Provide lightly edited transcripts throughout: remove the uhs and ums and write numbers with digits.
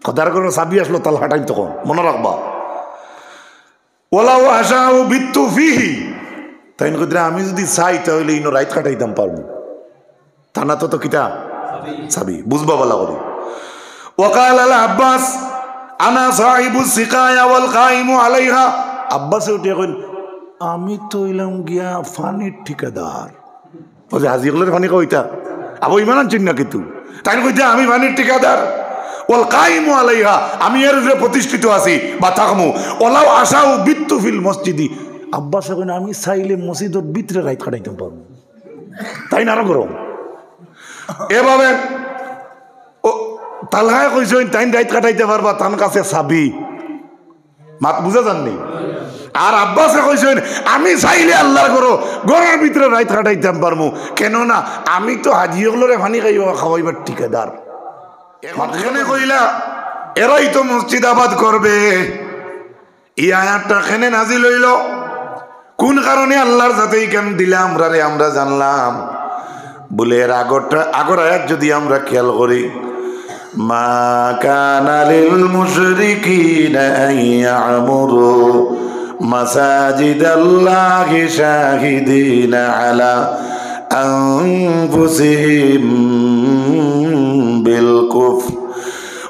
কথার করে চাবি আসলো তাল হাঁটাই তখন মনে রাখবা ওলাও আশাও বিত্তু ফিহি তাই কইরা আমি যদি চাই তাহলে ইনো রাইত কাটাইতাম পারবো তা না তো কিতা চাবি বুঝবা বলা করে ওয়াকাল আল আব্বাস আনা সাহিবু সিকায়া ওয়াল কাইমু আলাইহা আব্বাসে উঠে কইন আমি তো হইলাম গিয়া ফানির ঠিকাদার ওই হাজিগুলোর ফানি কইতা আবু ইমান আনছেন না কিন্তু তাই কইতা আমি ফানির ঠিকাদার ওয়াল কাইমু আলাইহা আমি এর উপরে প্রতিষ্ঠিত আছি বা থাকমু ওলাও আশাও বিত্তু ফিল মসজিদি আব্বাসে কইন আমি চাইলে মসজিদের ভিতরে রাইত কাটাইতে পারবো তাই না আরো গরম এভাবে ও তালহায় কইছেন তাই রাইত কাটাইতে পারবা তার কাছে চাবি মাত বুঝা যাননি আর আব্বাসে কইছেন আমি চাইলে আল্লাহর করো ঘরের ভিতরে রাইত কাটাইতাম পারবো কেননা আমি তো হাজিগুলোরে পানি খাওয়াইবার ঠিকাদার মাঝখানে কইলা এরাই তো মসজিদ আবাদ করবে এই আয়াতটা কেনে নাজিল হইল কোন কারণে আল্লাহর সাথে কেন দিলাম আমরা জানলাম বলে এর আগর আয়াত যদি আমরা খেয়াল করি মা কানা লিল মুশরিকিনা ইয়ামুরু মাসাজিদাল্লাহি শাহিদিনা আলা আনফুসিহিম বিল কুফর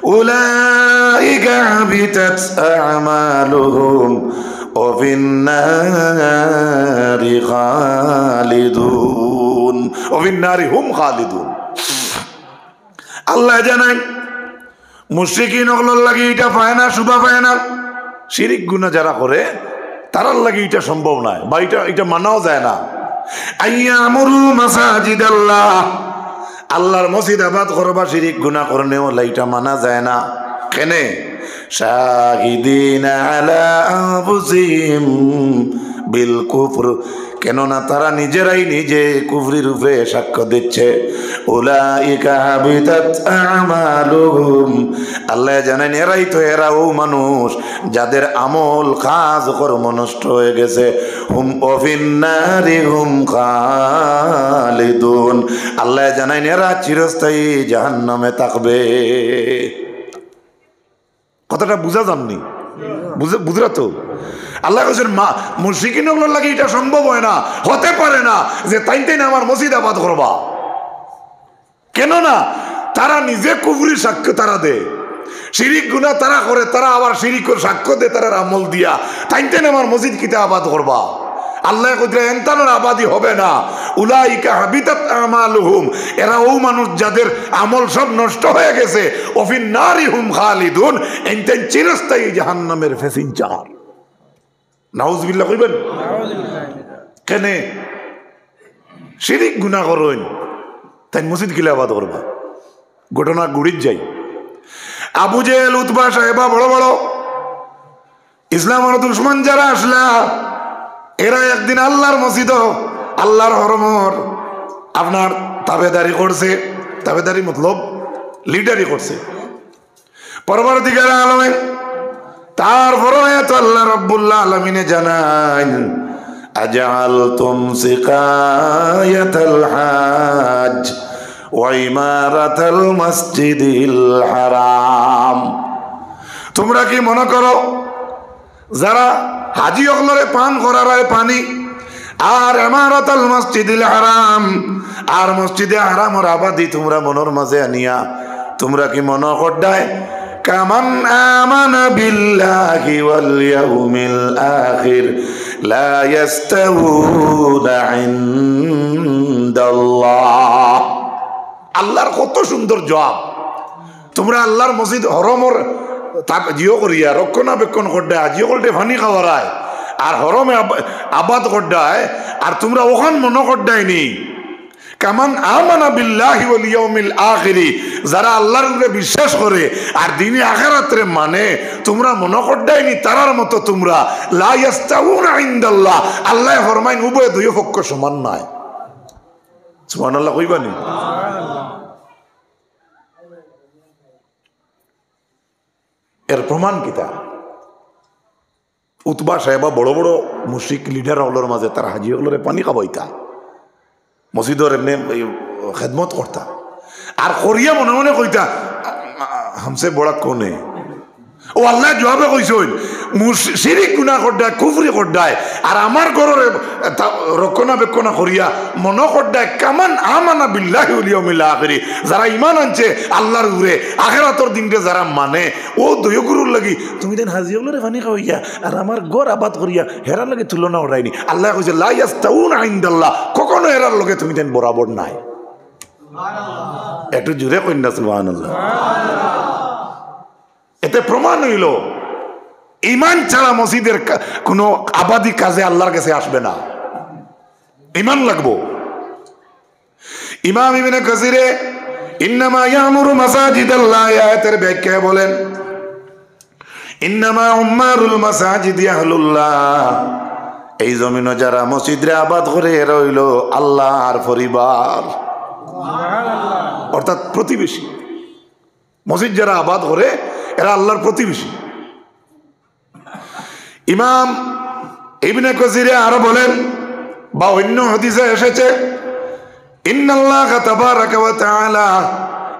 উলাইকা হাবিতাত আমালুহুম ওয়া ফিন-নারি খালিদুন ওয়া ফিন-নারি হুম খালিদুন আল্লাহ জানেন মুশরিকিন ওগুলোর লাগি এটা পায় না শুভা পায় না শিরিক গুনাহ যারা করে তারার লাগি এটা সম্ভব নয় বা এটা মানাও যায় না আইয়ামুরু মাসাজিদাল্লাহ আল্লাহর মসজিদ আবাদ করবা শিরিক গুনাহ করনে ওলা এটা মানা যায় না কেনে শাহিদিনা আলা আনফুসিহিম বিল কুফর কেননা তারা নিজেরাই নিজে কুফরির উপরে সাক্ষ্য দিচ্ছে উলাইকা হাবিতাত আমালুহুম আল্লাহ জানেন এরাই তো এরাও মানুষ যাদের আমল কাজ কর্ম নষ্ট হয়ে গেছে হুম ওফিন্নারি হুম খালিদুন আল্লাহ জানেন এরা চিরস্থায়ী জাহান্নামে থাকবে কথাটা বুঝা যাননি বুঝরা তো আল্লাহ কাছে মুশরিকিনগুলোর লাগে এটা সম্ভব হয় না হতে পারে না যে তাই আমার মসজিদ আবাদ করবা কেননা তারা নিজে কুফরি সাক্ষ্য তারা দেয় শিরিক গুনাহ তারা করে তারা আবার শিরিকের সাক্ষ্য দেয় তারা আমল দিয়া তাই আমার মসজিদ কিতা আবাদ করবা আল্লাহ কইরা এনতানোর আবাদি হবে না উলাইকা হাবিতাত আমালুহুম এরা ও মানুষ যাদের আমল সব নষ্ট হয়ে গেছে ওফিন নারি হুম খালিদুন এনতেন চিরস্থায়ী জাহান্নামের প্যাসেঞ্জার নাউজুবিল্লাহ কইবেন কেনে শিরিক গুনাহ করেন তাই মসজিদ কিলা আবাদ করবা ঘটনা গুড়িত যাই আবু জেহেল উতবা সাহেবা বড় বড় ইসলামের দুশমন যারা আসলা এরা একদিন আল্লাহর মসজিদ আল্লাহর হরমর আপনার তাবেদারি করছে তাবেদারি মতলব লিডারি করছে পরবর্তীকার আলমে তারপর তো আল্লাহ রাব্বুল আলামিনে জানান আজআলতুম সিকায়াতাল হাজ ওয়া ইমারাতাল মসজিদিল হারাম তোমরা কি মনে করো যারা হাজি অগলরে পান করার পানি আর ইমারাতাল মসজিদিল হারাম আর মসজিদে হারামের আবাদি তোমরা মনের মাঝে আনিয়া তোমরা কি মনে করডায় কামান আমানা বিল্লাহি ওয়াল ইয়াউমিল আখির লা ইস্তাউনা ইনদাল্লাহ আল্লাহর কত সুন্দর জবাব তোমরা আল্লাহর মসজিদ হরমর জিও করিয়া রক্ষণাবেক্ষণ করডায় জিও করতে ফানি খাওয়ারায় আর হরমে আবাদ করডায় আর তোমরা ওখান মনে করডায়নি কামান আমানা বিল্লাহি ওয়াল ইয়াউমিল আখিরি যারা আল্লাহর উপরে বিশ্বাস করে আর দিনে আখিরাতে মানে তোমরা মনে করডায়নি তারার মতো তোমরা লা ইস্তাউনা ইনদাল্লাহ আল্লাহ ফরমাইন উভয় দুই পক্ষ সমান নয় সুবহানাল্লাহ কইবানি এর প্রমাণ কিতা উতবা সাহেবা বড় বড় মুশরিক লিডার হলোর মাঝে তার হাজি হলরে পানি খাবাইতা মসজিদের এমনি খেদমত করতা আর করিয়া মনে মনে কইতা हमसे बड़ा कौन है ও আল্লাহ জবাবে কইছেন শিরিক গুনাহ করদায় কুফরি করদায় আর আমার ঘরের রক্ষণাবেক্ষণা করিয়া মন করদায় কামান আমানা বিল্লাহি ওয়াল ইয়াউমিল আখির যারা ঈমান আনছে আল্লাহর উপরে আখিরাতের দিনকে যারা মানে ও দয়গুরুর লাগি তুমি দেন হাজিউলরে পানি খাওয়াইয়া আর আমার ঘর আবাদ করিয়া হেরার লাগে তুলনা ওরাইনি আল্লাহ কইছে লা ইয়াস্তাউনা ইনদাল্লাহ কখনো হেরার লগে তুমি দেন বরাবর নাই সুবহানাল্লাহ একটু জোরে কইন না সুবহানাল্লাহ এতে প্রমাণ হইল ঈমান ছাড়া মসজিদের কোনো আবাদি কাজে আল্লাহর কাছে আসবে না ঈমান লাগবো ইমাম ইবনে কাসিরে ইন্নামা ইয়ামুরু মাসাজিদাল্লাহ আয়াতের ব্যাখ্যা বলেন ইন্নামা উম্মারুল মাসাজিদি আহলুল্লাহ এই জমিনে যারা মসজিদে আবাদ করে এরা হইল আল্লাহর পরিবার সুবহানাল্লাহ অর্থাৎ প্রতিবেশী মসজিদ যারা আবাদ করে এরা আল্লাহর প্রতিবেশী ইমাম ইবনে কাসিরে আরো বলেন বা অন্য হাদিসে এসেছে ইন্নাল্লাহা তাবারাকা ওয়া তাআলা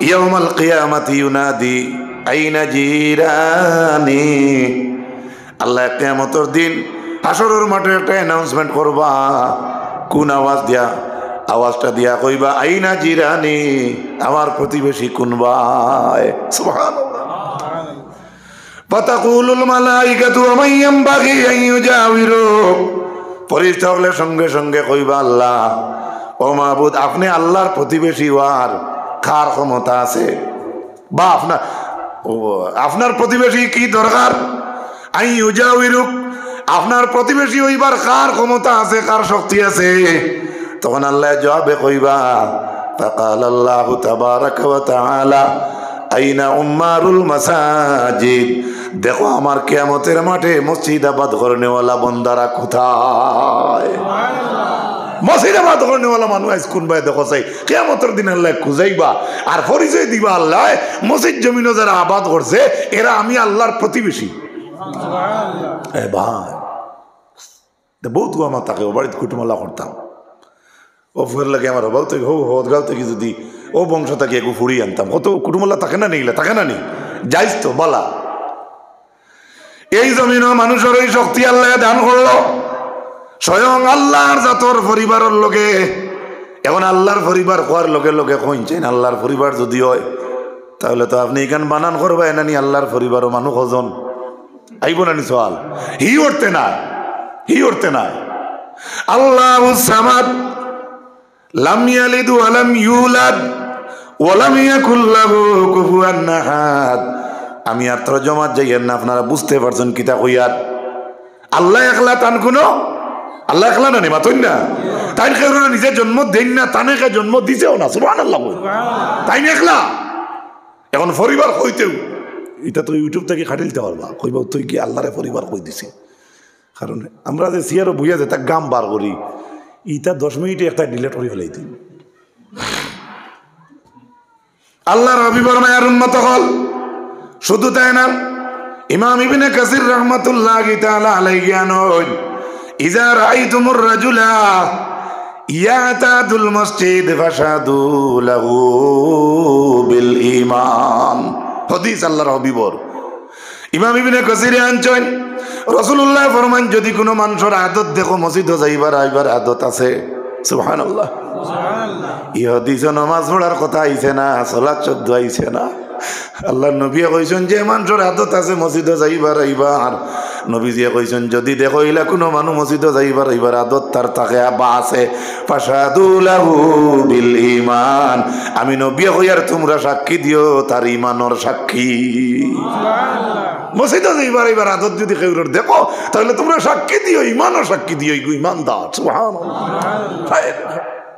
ইয়াউমাল কিয়ামাতি ইউনাদি আইনা জিরানি আল্লাহ কিয়ামতের দিন হাসরের মাঠে একটা অ্যানাউন্সমেন্ট করবা কোন আওয়াজ দিয়া আওয়াজটা দিয়া কইবা আইনা জিরানি আমার প্রতিবেশী কোন ভাই সুবহানাল্লাহ ফাতাকুলুল মালাইকাতু ওয়া মান ইয়ানবাগি আন ইউজাবিরু ফেরেশতা হলে সঙ্গে সঙ্গে কইবা আল্লাহ ও মাবুদ আপনি আল্লাহর প্রতিবেশী হওয়ার কার ক্ষমতা আছে বা আপনার প্রতিবেশী কি দরকার আন ইউজাবিরু আপনার প্রতিবেশী হইবার কার ক্ষমতা আছে কার শক্তি আছে তখন আল্লাহ জবাবে কইবা ফাকাল আল্লাহু তাবারাকা ওয়া তাআলা আইনা উম্মারুল মাসাজিদ দেখো আমার কিয়ামতের মাঠে মসজিদ আবাদ করনেওয়ালা বন্দারা কোথায় মসজিদ আবাদ করনেওয়ালা মানুষ আজ কোন ভাই দেখো চাই কিয়ামতের দিন আল্লাহ খুঁজাইবা আর পরিচয় দিবা আল্লাহ মসজিদ জমিনে যারা আবাদ করছে এরা আমি আল্লাহর প্রতিবেশী এ ভাই বহুত আমার তাকে ও বাড়িতে কুটুমালা করতাম ও ফুয়ের লাগে আমার হবাও থেকে হদগাঁও থেকে যদি ও বংশ থেকে একটু ফুড়িয়ে আনতাম কত কুটুমল্লা থাকে না নিলে থাকে না নি যাইস তো বলা এই জমিন মানুষের এই শক্তি আল্লাহ দান করলো স্বয়ং আল্লাহর জাতর পরিবারের লোকে এখন আল্লাহর পরিবার হওয়ার লোকে লোকে কইছেন আল্লাহর পরিবার যদি হয় তাহলে তো আপনি এখান বানান করবে না নি আল্লাহর পরিবারও মানুষ হজন আইব না নি সওয়াল হি উঠতে না আল্লাহুস সামাদ লাম ইয়ালিদ ওয়া লাম ইউলাদ ওয়া লাম ইয়াকুল লাহু কুফুয়ান আহাদ আমি আর তরজমাত যাইয়েন না আপনারা বুঝতে পারছেন কিতা কইয়ার আল্লাহ একলা তান কোনো আল্লাহ একলা না নেমা তৈন না তাই কেউ নিজে জন্ম দেন না তানে কে জন্ম দিছেও না সুবহানাল্লাহ তাই একলা এখন পরিবার কইতেও এটা তো ইউটিউব থেকে খাটিলতে পারবা কইবা তুই কি আল্লাহরে পরিবার কই দিছে কারণ আমরা যে সিয়ারও বুঝা যায় তা গাম বার করি ইটা 10 মিনিটে একটা ডিলেট করে ফেলাই দিন আল্লাহর হাবিবের মায়ের উম্মত হল শুধু তাই না ইমাম ইবনে কাসির রাহমাতুল্লাহি তাআলা আলাইহি আনহুন ইজা রাআইতুমুর রাজুলা ইয়াতাদুল মসজিদ ফাশাদু লাহু বিল ঈমান হাদিস আল্লাহর হাবিবর ইমাম ইবনে কাসির আনছেন রাসূলুল্লাহ ফরমান যদি কোনো মানুষের আদত দেখো মসজিদে যাইবার আইবার আদত আছে সুবহানাল্লাহ সুবহানাল্লাহ এই হাদিসে নামাজ পড়ার কথা আইছে না সালাত শব্দ আইছে না আল্লাহর নবী কইছেন যে মানুষের আদত আছে মসজিদে যাইবার আইবার নবীজি কইছেন যদি দেখো ইলা কোনো মানুষ মসজিদে যাইবার আইবার আদত তার থাকে বা আছে ফাশাদু লাহু বিল ঈমান আমি নবী কইয়ার তোমরা সাক্ষী দিও তার ঈমানের সাক্ষী সুবহানাল্লাহ মসজিদে যাইবার আইবার আদত যদি কেউ দেখো তাহলে তোমরা সাক্ষী দিও ঈমানের সাক্ষী দিও ঈমানদার সুবহানাল্লাহ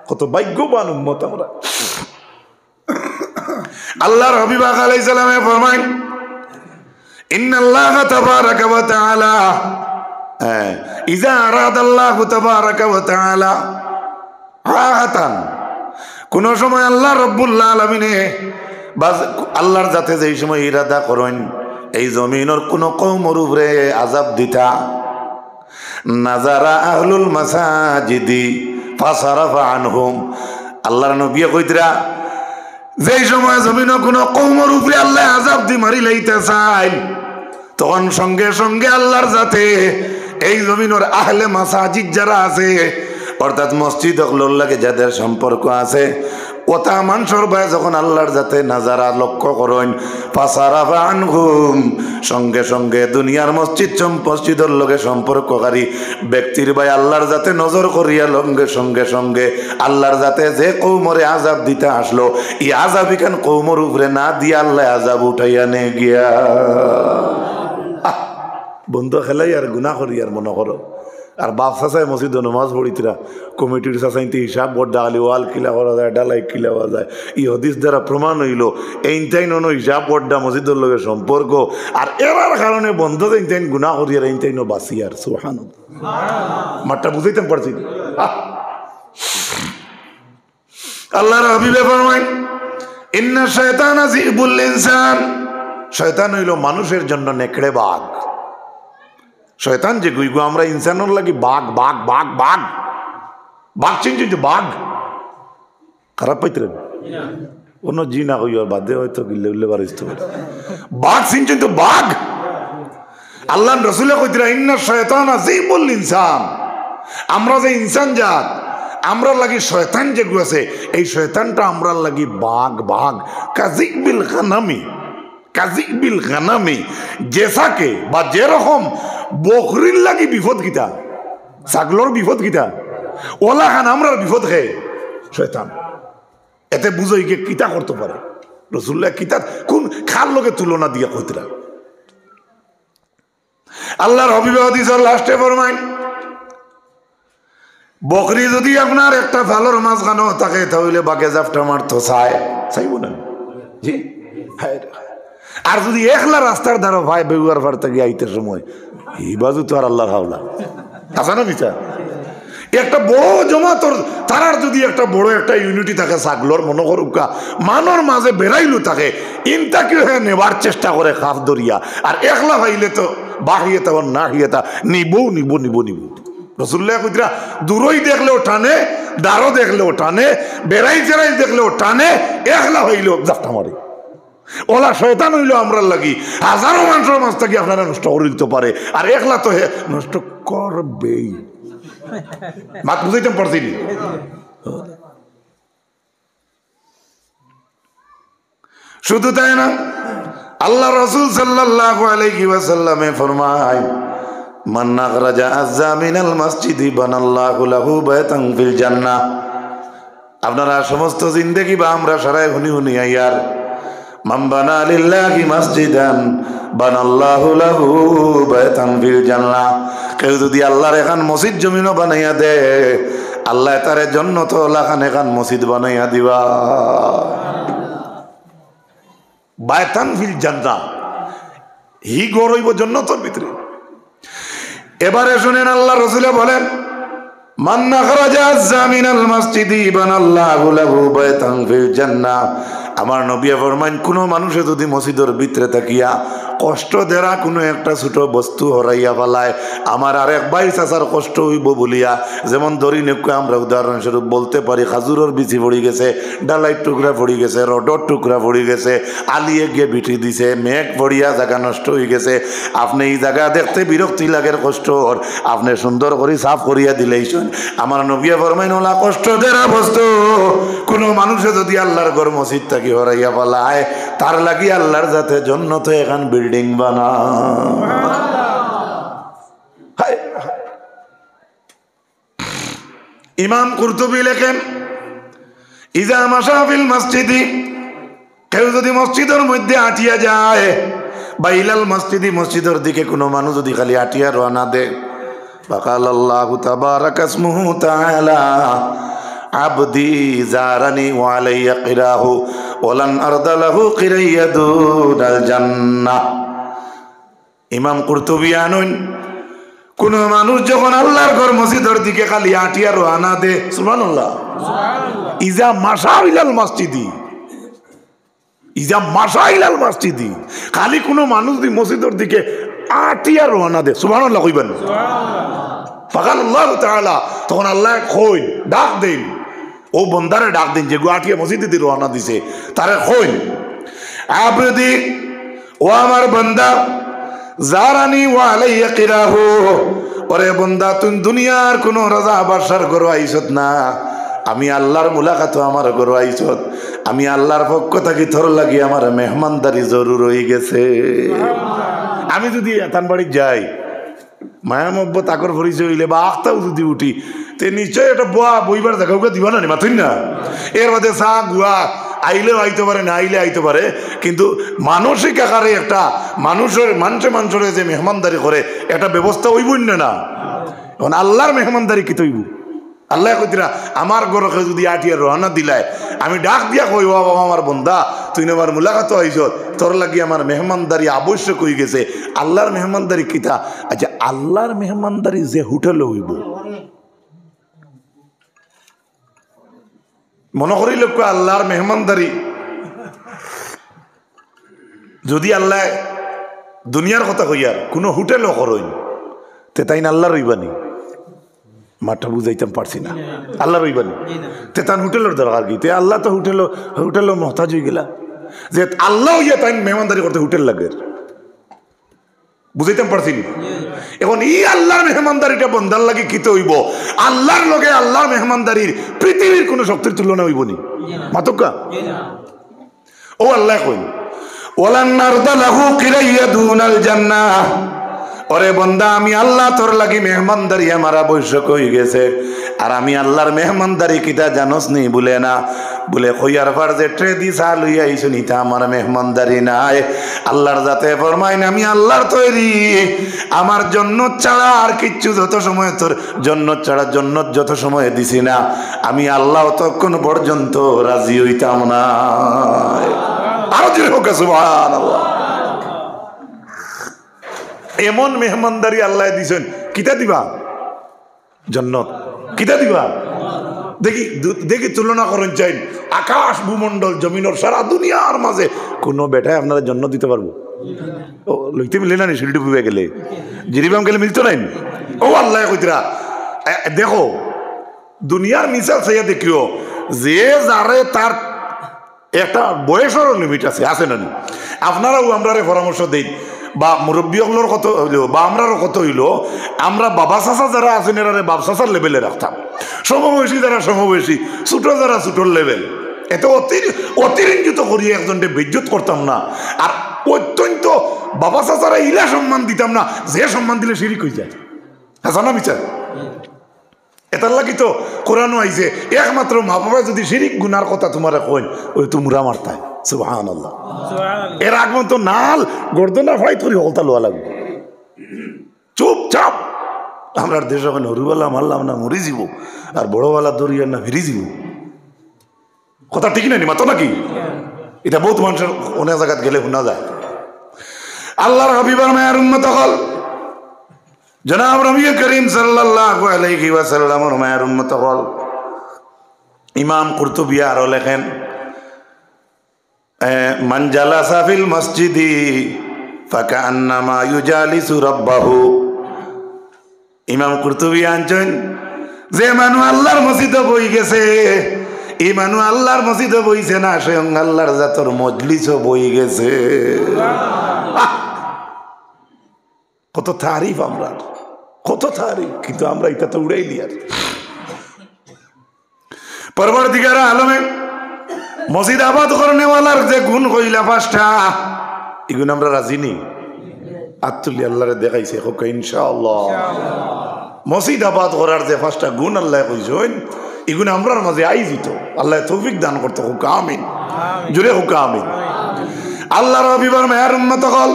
কত ভাগ্যবান উম্মত আমরা আল্লাহর হাবিব আলাইহিস সালামে ফরমান ইন্নাল্লাহা তাবারাকা ওয়া তাআলা ইজা আরাদাল্লাহু তাবারাকা ওয়া তাআলা রাহাতান কোন সময় আল্লাহ রাব্বুল আলামিন আল্লাহর জাতে যেই সময় ইরাদা করেন এই জমিনের কোন কওমের উপরে আযাব দিতা নাজারা আহলুল মাসাজিদি ফাসারাফা আনহুম আল্লাহর নবী কইতরা যেই সময় জমিনে কোনো কওমের উপরে আল্লাহ আযাব দি মারি লাইতে চাই, তখন সঙ্গে সঙ্গে আল্লাহর যাতে এই জমিনের আহলে মাসাজিদ যারা আছে, অর্থাৎ মসজিদ গুলোর লাগে যাদের সম্পর্ক আছে, ওটা মানুষের ভাই যখন আল্লাহর যাতে নাজারা লক্ষ্য করেন, ফাসারাফা আনহুম, সঙ্গে সঙ্গে দুনিয়ার মসজিদের লগে সম্পর্ককারী ব্যক্তির ভাই আল্লাহর যাতে নজর করিয়া লঙ্গে সঙ্গে সঙ্গে আল্লাহর যাতে যে কৌমরে আজাব দিতে আসলো, এই আজাব ইখান কৌমর উপরে না দিয়ে আল্লাহ আজাব উঠাইয়া নে গিয়া। বন্ধু খেলাই আর গুণা করি আর মনে করো, আর বাপ চাচাই মসজিদ নমাজ পড়িতরা কমিটির চাচাইতে হিসাব বড় ডালি ওয়াল কিলা করা যায়, ডালাই কিলা করা যায়, ই হদিস দ্বারা প্রমাণ হইল এইটাই নন হিসাব বড়টা মসজিদের লগে সম্পর্ক, আর এরার কারণে বন্ধ এইটাই গুণা করি আর এইটাই বাঁচি আর সুবহান মাঠটা বুঝাইতে পারছি। আল্লাহর হাবিবে ফরমায় ইন্না শায়তানা যিবুল ইনসান, শয়তান হইল মানুষের জন্য নেকড়ে বাঘ। শয়তান যে গুইগো আমরা ইনসানের লাগি বাঘ বাঘ বাঘ বাঘ বাঘ চিনছি, বাঘ খারাপ পাইতেন অন্য জি না কই আর বাদে হয়তো গিলে উল্লে পারিস, বাঘ চিনছেন তো বাঘ। আল্লাহ রসুলে কইতরা ইন্না শায়তানা যিবুল ইনসান, আমরা যে ইনসান জাত আমরা লাগি শয়তান যেগুলো আছে, এই শয়তানটা আমরা লাগি বাঘ বাঘ। কাযিবিল গানামি, কাযিবিল গানামি, যেসাকে বা যেরকম বকরির লাগি বিপদ কিতা, ছাগলর বিপদ কিতা, ওলা খান আমরার বিপদ খেয়ে শয়তান। এতে বুঝই গিয়ে কিতা করতে পারে রাসূলুল্লাহ কিতা কোন খার লগে তুলনা দিয়া কইতরা। আল্লাহর হাবিব হাদিসের লাস্টে ফরমায় বকরি যদি আপনার একটা ভালোর মাঝখানেও থাকে তাহলে বাকে জাফটা মারতো চাইব না জি। আর যদি একলা রাস্তার ধারো ভাই বেগুয়ার ফার থেকে আইতে সময় এই বাজু তো আর আল্লাহর হাওলা আছে না বিচার। একটা বড় জমাতর তারার যদি একটা বড় একটা ইউনিটি থাকে ছাগলর মনে করুকা মানর মাঝে বেড়াইলো থাকে ইনটাকে নেবার চেষ্টা করে খাফ দরিয়া, আর একলা ভাইলে তো বাহিয়ে তা না হিয়ে তা নিবো নিবো নিবো নিবো। রাসূলুল্লাহ কইরা দূরই দেখলেও টানে, দাঁড়ো দেখলেও টানে, বেড়াই চেরাই দেখলেও টানে, একলা হইলেও জাফটা মারে। ওলা শয়তান হইল আমরা লাগি হাজারো মানুষের মাঝ থেকে আপনারা নষ্ট করে দিতে পারে, আর একলা তো হে নষ্ট করবেই। মাত বুঝাইতে পারছি নি? শুধু তাই না, আল্লাহ রাসূল সাল্লাল্লাহু আলাইহি ওয়াসাল্লামে ফরমায় মান আখরাজা আযা মিনাল মসজিদি বানাল্লাহু লাহু বাইতান ফিল জান্নাহ। আপনারা সমস্ত জিন্দেগি বা আমরা সারাই হুনি হুনি আইয়ার মান বানা লিল্লাহি মসজিদান বানাল্লাহু লাহু বাইতান ফিল জান্নাহ। কেউ যদি আল্লাহর এখান মসজিদ জমিনও বানাইয়া দে, আল্লাহ তারে জান্নাত লাখান এখান মসজিদ বানাইয়া দিবা। বাইতান ফিল জান্নাহ, হি গরইব জান্নাতের ভিতরে। এবারে শুনেন আল্লাহ রাসূল বলেন মান আখরাজা আযা মিনাল মসজিদি বানাল্লাহু লাহু বাইতান ফিল জান্নাহ। আমার নবী ফরমান কোন মানুষে যদি মসজিদের ভিতরে থাকিয়া কষ্ট দেরা কোনো একটা ছোট বস্তু হরাইয়া ফেলায়, আমার আরেক ভাই চাচার কষ্ট হইব বলিয়া, যেমন ধরি নেক আমরা উদাহরণস্বরূপ বলতে পারি খাজুরের বিচি পড়ি গেছে, ডালাই টুকরা পড়ি গেছে, রডর টুকরা পড়ি গেছে, আলিয়ে গিয়ে বিটি দিছে, মেঘ পড়িয়া জায়গা নষ্ট হয়ে গেছে, আপনি এই জায়গা দেখতে বিরক্তি লাগের কষ্ট আপনি সুন্দর করে সাফ করিয়া দিলেই শুন। আমার নবী ফরমাইন ওলা কষ্ট দেরা বস্তু কোনো মানুষে যদি আল্লাহর ঘর মসজিদ থাকি হরাইয়া ফেলায়, তার লাগি আল্লাহর যাতে জান্নাতে এখন বিল্ডিং বানা। ইমাম কুরতুবী লেখেন ইজা মাশা ফিল মসজিদি, কেউ যদি মসজিদের মধ্যে আটিয়া যায়, বাইলাল মসজিদি মসজিদের দিকে কোনো মানুষ যদি খালি আটিয়া রওনা দেয়, ফাকাল আল্লাহু তাবারাকা ইসমুহু তাআলা আবদি জারানি ওয়া আলাইয়া কিরাহু ওয়ালান আরদালাহু কিরাইয়াদুল জান্নাহ। ইমাম কুরতুবী আনুন কোন মানুষ যখন আল্লাহর ঘর মসজিদের দিকে খালি আটিয়া রওনা দে, সুবহানাল্লাহ, ইজা মাশা ইলাল মসজিদি, ইজা মাশা ইলাল মসজিদি, খালি কোন মানুষ যদি মসজিদের দিকে আটিয়া রওনা দে, সুবহানাল্লাহ কইবেন, সুবহানাল্লাহ। ফাকাল আল্লাহু তাআলা, তখন আল্লাহ কই ডাক দেন ও বন্দারে ডাক দিন যে গুয়াহাটিয়া মসজিদে দিয়ে রওনা দিছে তারে কইন আবদি ও আমার বান্দা জারানি ওয়া আলাইয়া কিরাহু ওরে বান্দা তুই দুনিয়ার কোন রাজা বাদশার ঘর আইছত না আমি আল্লাহর মুলাকাত আমার ঘর আইছত আমি আল্লাহর পক্ষ থেকে তোর লাগি আমার মেহমানদারি জরুর হয়ে গেছে আমি যদি এতান বাড়ি যাই মায়া মহব্বত আকর পরিচয় হইলে বা আখতাও যদি উঠি তে নিশ্চয় এটা বইবার দেখা ওকে দিবা না নি মাথুন না এর মধ্যে চা গুয়া আইলেও আইতে পারে না আইলে আইতে পারে কিন্তু মানসিক আকারে একটা মানুষের যে মেহমানদারি করে একটা ব্যবস্থা হইবই না এখন আল্লাহর মেহমানদারি কি তৈব আল্লাহ কইরা আমার ঘরকে যদি আটিয়া রওনা দিলায় আমি ডাক দিয়া কই বাবা আমার বন্ধা তুই আমার মুলাকাত হইছ তোর লাগি আমার মেহমানদারি আবশ্যক হয়ে গেছে আল্লাহর মেহমানদারি কিতা আচ্ছা আল্লাহর মেহমানদারি যে হোটেলে হইব মনে করি লোক আল্লাহর মেহমানদারি যদি আল্লাহ দুনিয়ার কথা কইয়ার কোনো হোটেলও করইন তে তাই না আল্লাহ রইবানি মাঠটা বুঝাইতাম পারছি না আল্লাহ রইবানি তে তান হোটেলের দরকার কি তে আল্লাহ তো হোটেলও মহতাজ হয়ে গেলা যে আল্লাহ ইয়া তাই মেহমানদারি করতে হোটেল লাগে বুঝাইতাম পারছি এখন ই আল্লাহর মেহমানদারিটা বন্দার লাগে কিতে হইব আল্লাহর লগে আল্লাহর মেহমানদারির পৃথিবীর কোনো শক্তির তুলনা হইব নি মাতকা ও আল্লাহ কই ওয়ালান নারদা লাহু কিরাইয়া দুনাল জান্নাহ ওরে বন্দা আমি আল্লাহ তোর লাগি মেহমানদারি আমার আবশ্যক হয়ে গেছে আর আমি আল্লাহর মেহমানদারি কিতা জানোস নি বলে না বলে কইয়ার পর যে ট্রে দি চা লইয়া আইছো নিতা আমার মেহমানদারি নাই আল্লাহর জাতে ফরমাইন আমি আল্লাহর তৈরি আমার জন্নত ছাড়া আর কিচ্ছু যত সময় তোর জন্নত ছাড়া জন্নত যত সময় দিছি না আমি আল্লাহ ততক্ষণ পর্যন্ত রাজি হইতাম না আরো জোরে হোক সুবহানাল্লাহ এমন মেহমানদারি আল্লাহ দিছেন কিতা দিবা জান্নাত কিতা দিবা দেখি তুলনা করেন চাই আকাশ ভূমন্ডল জমিনের সারা দুনিয়ার মাঝে কোনো বেটায় আপনারা জন্ম দিতে পারবো ও লইতে মিলে না শিলডু বুঝে গেলে জিরিবাম গেলে মিলতো নাই ও আল্লাহ কইতরা দেখো দুনিয়ার মিসাল চাইয়া দেখিও যে যারে তার একটা বয়সেরও লিমিট আছে না আপনারাও আমরা পরামর্শ দেই বা মুরব্বীগুলোর কত হইল বা আমরারও কত হইল আমরা বাবা চাচা যারা আছেন এরা বাপ চাচার লেভেলে রাখতাম সমবয়সী যারা সমবয়সী ছোট যারা ছোটোর লেভেল এত অতিরঞ্জিত করিয়ে একজনকে বেজ্জত করতাম না আর অত্যন্ত বাবা চাচারা ইলা সম্মান দিতাম না যে সম্মান দিলে শিরিক হয়ে যায় হ্যাঁ জানা বিচার এটার লাগি তো কোরআনও আইছে একমাত্র মা বাবা যদি শিরিক গুনার কথা তোমার কইন ওই তোমরা মারতায় সুবহানাল্লাহ এর আগ তো নাল গর্দনা ফাইট করি হলতা লোয়া লাগবে চুপচাপ আমরা দেশ এখন হরুবালা মারলাম না মরি যাব আর বড়ওয়ালা দরিয়ার না ফিরি যাব কথা ঠিক না মাতো নাকি এটা বহুত মানুষের অনেক জায়গাত গেলে শোনা যায় আল্লাহর হাবিবার মায়ের উম্মত হল জনাব নবী করিম সাল্লাল্লাহু আলাইহি ওয়াসাল্লামের মায়ের উম্মত হল ইমাম কুরতুবী আরো লেখেন মান জালাসা ফিল মসজিদি ফাকান্নামা ইউজালিসু রাব্বাহু ইমাম কুরতুবী আনছেন যে মানুষ আল্লাহর মসজিদে বই গেছে এই মানুষ আল্লাহর মসজিদে বইছে না স্বয়ং আল্লাহর জাতর মজলিসও বই গেছে কত তারিফ আমরা কত তারিফ কিন্তু আমরা এটা তো উড়াই দিই আর পরবর্তীকার আলমে মসজিদ আবাদ করনেওয়ালার যে গুণ কইলা পাঁচটা এগুলো আমরা রাজি নি আত্মুল্লি আল্লাহরে দেখাইছে হোক ইনশাআল্লাহ মসজিদ আবাদ করার যে পাঁচটা গুণ আল্লাহ কইছেন এগুলো আমরার মাঝে আইজিত আল্লাহ তৌফিক দান করতে হোক আমিন জুড়ে হোক আমিন আল্লাহর হাবিবের মেহের উম্মত হল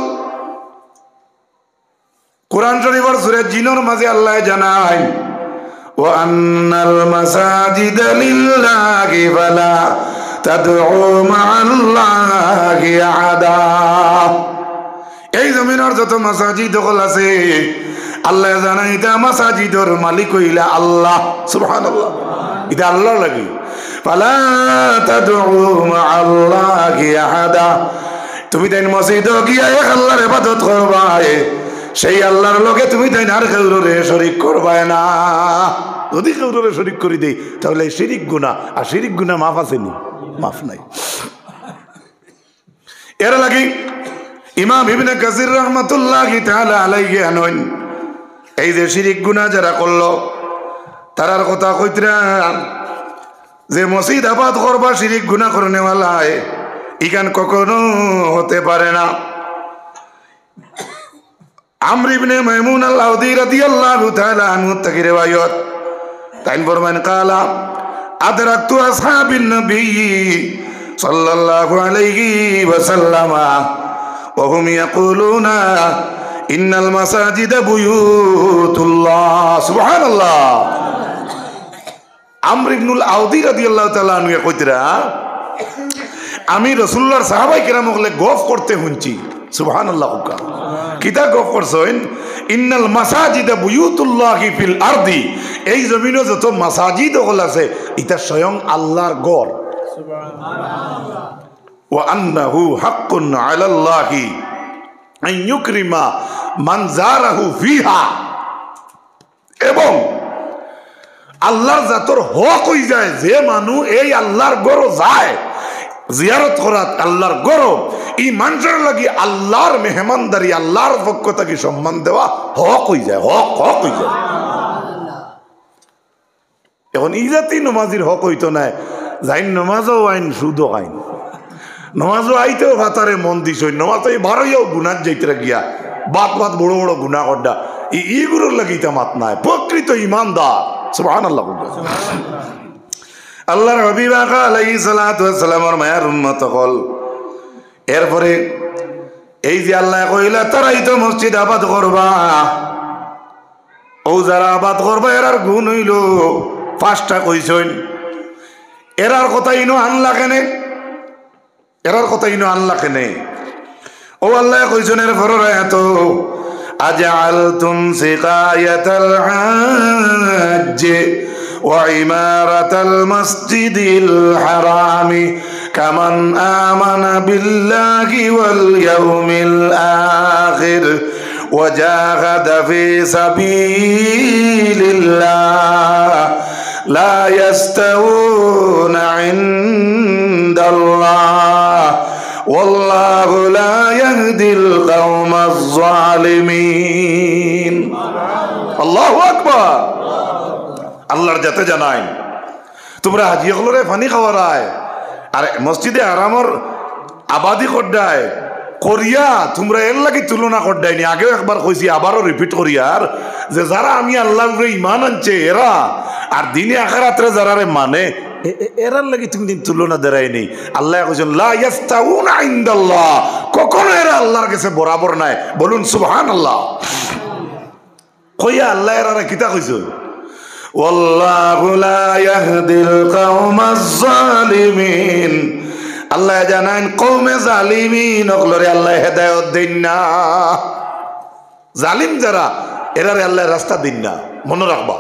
কোরআন শরীফের সূরা জিনের মাঝে আল্লাহ জানায় ওয়া আন্নাল মাসাজিদা লিল্লাহি ফালা তাদউ মা'আল্লাহি আহাদা এই জমিনের যত মাসাজিদ হল আছে আল্লাহ জানায় এটা মাসাজিদের মালিক হইলা আল্লাহ সুবহানাল্লাহ এটা আল্লাহ লাগি ফালা তাদউ মা'আল্লাহি আহাদা তুমি তাই মসজিদে গিয়া এক আল্লাহর ইবাদত করবা সেই আল্লাহর লগে তুমি তাই আর কাউরে শরীক করবা না যদি কেউরে শরিক করে দেই তাহলে শিরিক গুনাহ, আর শিরিক গুনাহ মাফ আসেনি? মাফ নাই। এর লাগি ইমাম ইবনে কাসির রাহমাতুল্লাহি তাআলা আলাইহি আনন এই যে শিরিক গুনাহ যারা করলো তারার কথা কইতরা যে মসজিদ আবাদ করবা শিরিক গুনাহ করনে ওয়ালা ইখান কখনো হতে পারে না। আমর ইবনে মাইমুন আল-আউদি রাদিয়াল্লাহু তাআলা আনহু থেকে রিওয়ায়াত তাইন ফরমান কালা আদরাকতু আসহাবিন নবী সাল্লাল্লাহু আলাইহি ওয়াসাল্লাম ওয়া হুম ইয়াকুলুনা ইন্নাল মাসাজিদা বুয়ুতুল্লাহ। সুবহানাল্লাহ। আমর ইবনুল আউদি রাদিয়াল্লাহু তাআলা আনহু কইতরা আমি রাসূলুল্লাহর সাহাবায়ে কেরামকে গফ করতে শুনছি। সুবহানাল্লাহ। কিতা গফ করছেন? ইন্নাল মাসাজিদা বুয়ুতুল্লাহি ফিল আরদি, এই জমিনে যত মাসাজিদ হল আছে এটা স্বয়ং আল্লাহর ঘর। সুবহানাল্লাহ। ওয়া আন্নাহু হাক্কুন আলাল্লাহি আন ইউকরিমা মান জারাহু ফিহা, এবং আল্লাহর জাতর হক হই যায় যে মানুষ এই আল্লাহর ঘর যায় জিয়ারত করাত আল্লাহর ঘর, এই মানুষের লাগি আল্লাহর মেহমানদারি আল্লাহর পক্ষ থেকে সম্মান দেওয়া হক হই যায়, হক হক হই যায়। এখন এই জাতি নমাজির হক হইতো না, যাই নমাজও আইন সুদও আইন, নমাজও আইতেও ভাতারে মন দিস, নমাজ এই বারোইও গুনার যাইতে গিয়া বাত বাত বড় বড় গুণা করডা এইগুলোর লাগি তা মাত নাই প্রকৃত ইমানদার। সুবহানাল্লাহ। আল্লাহর হাবিব আলাইহিস সালাতু ওয়াস সালামের মায়ের উম্মত হল। এরপরে এই যে আল্লাহ কইলা তারাই তো মসজিদ আবাদ করবা, ও যারা আবাদ করবা এরার গুণ হইল পাঁচটা কইছেন। এরার কথা ইনো আনলা কেনে? এরার কথা ইনো আনলা কেনে? ও আল্লাহ কইছেন এর ফরর আয়াত আজআলতুম সিকায়াতাল হাজ্জ ওয়া ইমারাতাল মাসজিদিল হারামি কামান আমানা বিল্লাহি ওয়াল ইয়াউমিল আখির ওয়া জাহাদা ফি সাবিলিল্লাহ লা ইয়াস্তাউনা ইনদাল্লাহ ওয়াল্লাহু লা ইয়াহদিল কওমাজ জালিমিন। আল্লাহু আকবার। আল্লাহর যাতে জানাই তোমরা হাজি হলরে পানি খাওয়ারায় আর মসজিদে আরামর আবাদি করডায় করিয়া তোমরা এর লাগি তুলনা করডাইনি। আগেও একবার কইছি আবারও রিপিট করিয়ার যে যারা আমি আল্লাহর উপরে ঈমান আনছে এরা আর দিনে আখিরাতে যারা মানে এরার লাগি তুমি দিন তুলনা দেরাইনি। আল্লাহ কইছেন লা ইয়াস্তাউনা ইনদাল্লাহ, কখনো এরা আল্লাহর কাছে বরাবর নাই। বলুন সুবহানাল্লাহ। কইয়া আল্লাহ এরা কিতা কইছেন ওয়াল্লাহু লা ইয়াহদিল কওমাজ জালিমিন। আল্লাহ জানান কওমে জালিমিন ওগুলোরে আল্লাহ হেদায়েত দেন না। জালিম যারা এরারে আল্লাহ রাস্তা দিন না, মনে রাখবা।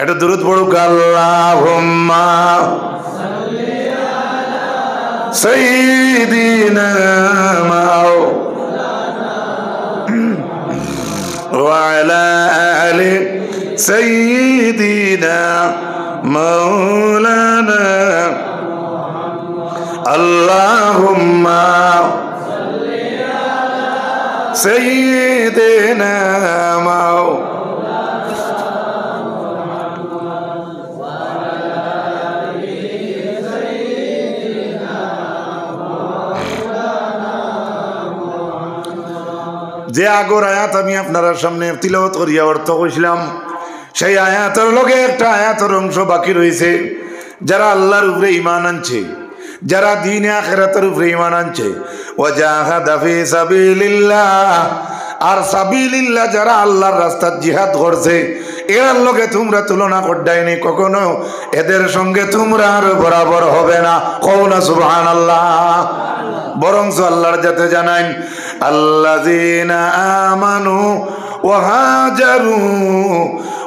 এটা দুরূদ পড়ুক আল্লাহুম্মা সাল্লি আলা সাইয়্যিদিনা ওয়া আলা আলি সাইয়্যিদিনা মাওলানা আল্লাহুম্মা সাল্লি আলা সাইয়্যিদিনা যে আগর আয়াত আমি আপনার সামনে তিলাওয়াত করিয়া অর্থ কইছিলাম, সেই আয়াতের লগে একটা আয়াতের অংশ বাকি রয়েছে। যারা আল্লাহর উপরে ঈমান আনছে, যারা দ্বীনে আখিরাতের উপরে ঈমান আনছে, ওয়াজাহাদা ফি সাবিলিল্লাহ, আর সাবিলিল্লাহ যারা আল্লাহর রাস্তায় জিহাদ করছে, এর লগে তোমরা তুলনা করডাইনি কখনো, এদের সঙ্গে তোমরা আর বরাবর হবে না। কও না সুবহানাল্লাহ। বরং আল্লাহর যাতে জানাইন আল্লাযীনা আমানু ওয়া হাজারু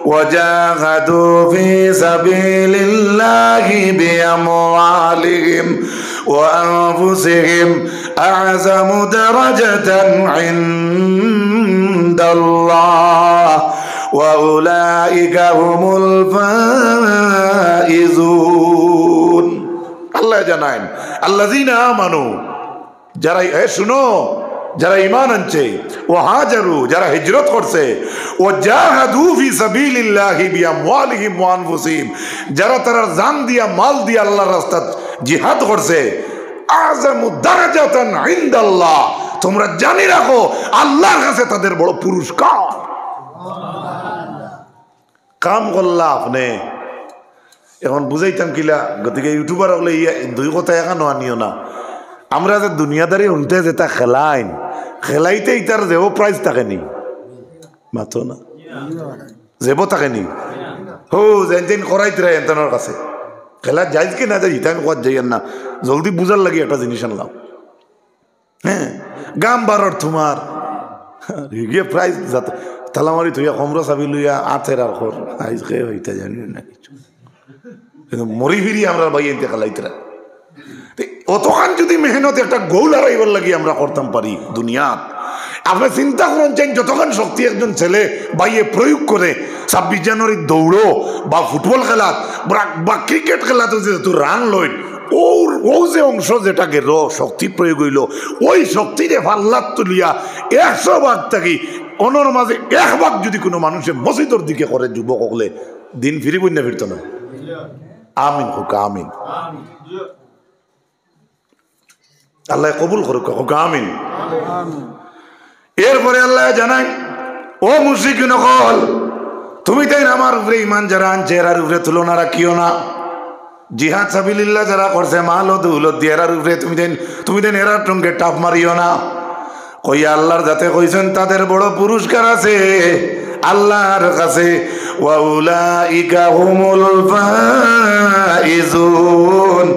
ওয়া জাহাদু ফি সাবিলিল্লাহি বিআমওয়ালিহিম ওয়া আনফুসিহিম আ'যামু দারাজাতান ইনদাল্লাহ ওয়া উলাইকা হুমুল ফাইজুন। আল্লাহ জানান আল্লাযীনা আমানু, যারা শুনো, যারা ঈমান আনছে, ও হাজারু, যারা হিজরত করছে, ও জাহাদু ফি সাবিলিল্লাহি বিআমওয়ালিহিম ওয়া আনফুসিহিম, যারা তারা জান দিয়া মাল দিয়া আল্লাহর রাস্তায় জিহাদ করছে, আযামু দারাজাতান ইনদাল্লাহ, তোমরা জানি রাখো আল্লাহর কাছে তাদের বড় পুরস্কার। কাম করলা আপনি এখন বুঝাইতাম কিলা, গতিকে ইউটিউবার হলে দুই কথা এখানো আনিও না। আমরা যে দুনিয়াদারি উল্টে যেটা খেলাইন, খেলাইতে ইতার যেও প্রাইজ থাকেনি, মাত্র না যেব থাকেনি, হো যেন করাইতে রে এনতানোর কাছে খেলা যাইজ কি না যাই ইতান কোয়ার যাইয়েন না, জলদি বুঝার লাগে একটা জিনিস আনলাম। হ্যাঁ, গাম বারর তোমার গিয়ে প্রাইজ যাতে তালামারি থইয়া কমরা চাবি লইয়া আথের আর খর আইজ খেয়ে হইতা জানি না কিছু, কিন্তু মরি ফিরি আমরা ভাই এনতে খেলাইতে অতখান যদি মেহনত একটা গোল হারাইবার লাগি আমরা করতাম পারি দুনিয়াত। আপনি চিন্তা করেন চাই যতক্ষণ শক্তি একজন ছেলে বাইয়ে প্রয়োগ করে 26 জানুয়ারির দৌড়ো বা ফুটবল খেলাত বা ক্রিকেট খেলাতে যেহেতু রান লইন, ও যে অংশ যেটা গেল শক্তি প্রয়োগ হইল, ওই শক্তিরে ফাল্লাত তুলিয়া 100 ভাগ থাকি অনর মাঝে 1 ভাগ যদি কোনো মানুষের মসজিদের দিকে করে যুবক হলে দিন ফিরিব না ফিরত না। আমিন হোক আমিন, আল্লাহ কবুল করুক হোক আমিন। এরপরে আল্লাহ জানাই, ও মুশরিকিন নকল, তুমি তাই আমার উপরে ইমান যারা আনছে এরার উপরে তুলনা রাখিও না। জিহাদ সাবিলিল্লাহ যারা করছে মাল ও দৌলত দিয়ে এরার উপরে তুমি দেন এরার টঙ্গে টাপ মারিও না। কইয়া আল্লাহর যাতে কইছেন তাদের বড় পুরস্কার আছে আল্লাহর কাছে, ওয়া উলাইকা হুমুল ফাইজুন।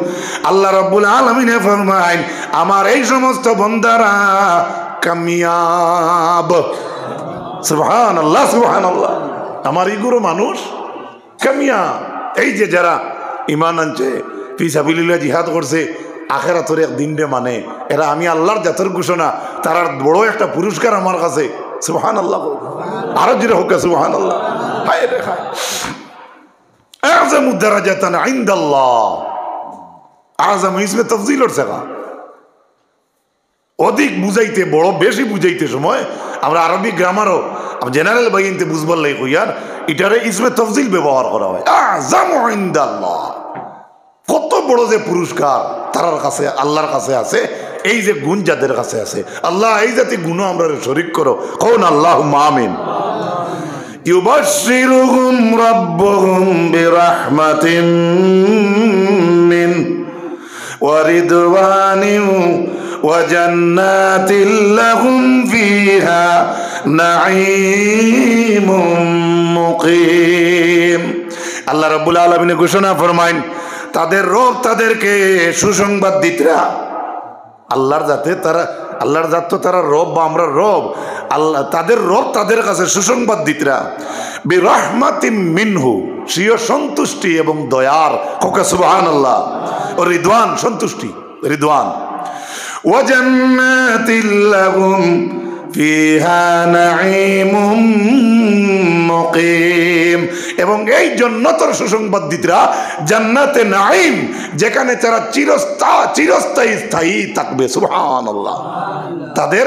আল্লাহ রাব্বুল আলামিন ফরমায় আমার এই সমস্ত বান্দারা কামিয়াব। সুবহানাল্লাহ সুবহানাল্লাহ, আমার ইগুরো মানুষ কামিয়াব। এই যে যারা ঈমান আনছে, ফি সাবিলিল্লাহ জিহাদ করছে, আখিরাতের একদিন রে মানে এরা আমি আল্লাহর জাতের ঘোষণা, তার বড় একটা পুরস্কার আমার কাছে। সুবহানাল্লাহ, আরো জিরে হোক সুবহানাল্লাহ। হায় রে হায়, আযমু দারাজাতান ইনদাল্লাহ। আযম ইসমে তাফজিলের জায়গা, অধিক বুঝাইতে বড় বেশি বুঝাইতে সময় আমরা আরবি গ্রামারও জেনারেল বাইনতে বুঝবার লাগে কইয়ার এটারে ইসমে তাফজিল ব্যবহার করা হয়। আযমু ইনদাল্লাহ, কত বড় যে পুরস্কার তার কাছে আল্লাহর কাছে আছে। এই যে গুণ যাদের কাছে আছে, আল্লাহ এই জাতি গুণ আমরা শরীক করো, কোন আল্লাহুম্মা আমিন। ইউবাশশিরুহুম রাব্বুহুম বিরাহমাতিন মিন ওয়া রিদওয়ানিন ওয়া জান্নাতিন লাহুম ফিহা নাঈমুম মুকিম। আল্লাহ রাব্বুল আলামিন ঘোষণা ফরমায় তাদের রব তাদেরকে সুসংবাদ দিতরা। আল্লাহর জাতে তারা, আল্লাহর জাত তো তারা রব বা আমরা রব, আল্লাহ তাদের রব তাদের কাছে সুসংবাদ দিতরা। বিরহমাতিম মিনহু, স্বীয় সন্তুষ্টি এবং দয়ার, কোকা সুবহানাল্লাহ। ও রিদওয়ান, সন্তুষ্টি রিদওয়ান। ওয়া জান্নাতিল লাহুম ফিহা নাঈমুম মুকিম, এবং এই জান্নাতের সুসংবাদ দিতরা জান্নাতে নাঈম, যেখানে তারা চিরস্থায়ী স্থায়ী থাকবে। সুবহানাল্লাহ, তাদের